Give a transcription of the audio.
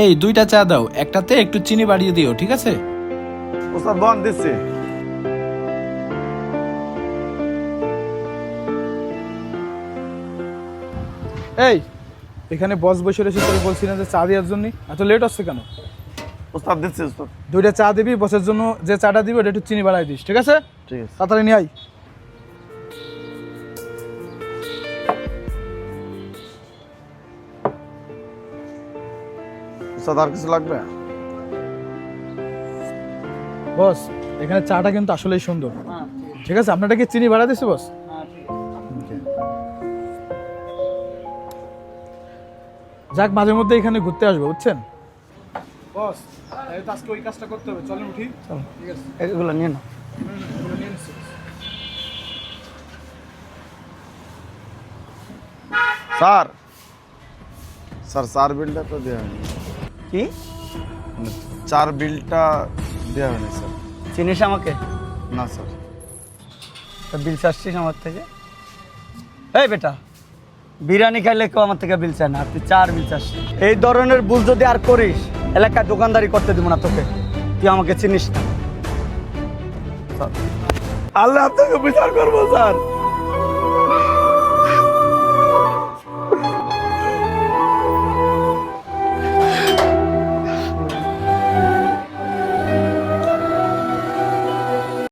এই দুইটা চা দাও, একটাতে একটু চিনি বাড়িয়ে দিও, ঠিক আছে? ওস্তাদ বন দিচ্ছি। এই এখানে বস বসে রয়েছে, তোকে বলছি না যে চা দেওয়ার জন্য এত লেট হচ্ছে কেন? ওস্তাদ দিচ্ছি ওস্তাদ। দুইটা চা দিবি, বসের জন্য যে চাটা দিবি ওটা একটু চিনি বাড়াই দিস, ঠিক আছে? ঠিক আছে তাড়াতাড়ি নিয়ে আয়। ওস্তাদ আর কিছু লাগবে? বস এখানে চাটা কিন্তু আসলেই সুন্দর, ঠিক আছে? আপনারটা কি চিনি বাড়া দিছে বস? যাক, মাঝে মধ্যে এখানে ঘুরতে আসবো, বুঝছেন বস? আজকে ওই কাজটা করতে হবে, চলেন উঠি। ঠিক আছে, এগুলো নিয়ে নাও। স্যার স্যার চার বিলটা তো দেওয়া হয়নি। কি মানে চার বিলটা দেওয়া হয়নি স্যার। চিনিস আমাকে? না স্যার। তা বিল চাচ্ছিস আমার থেকে? এই বেটা, বিরিয়ানি খাইলে কেউ আমার থেকে বিল চায় না, আর তুই চার বিল চাচ্ছিস। এই ধরনের ভুল যদি আর করিস, এলাকায় দোকানদারি করতে দিব না তোকে। তুই আমাকে চিনিস না। আল্লাহ আপনাকে বিচার করবো স্যার।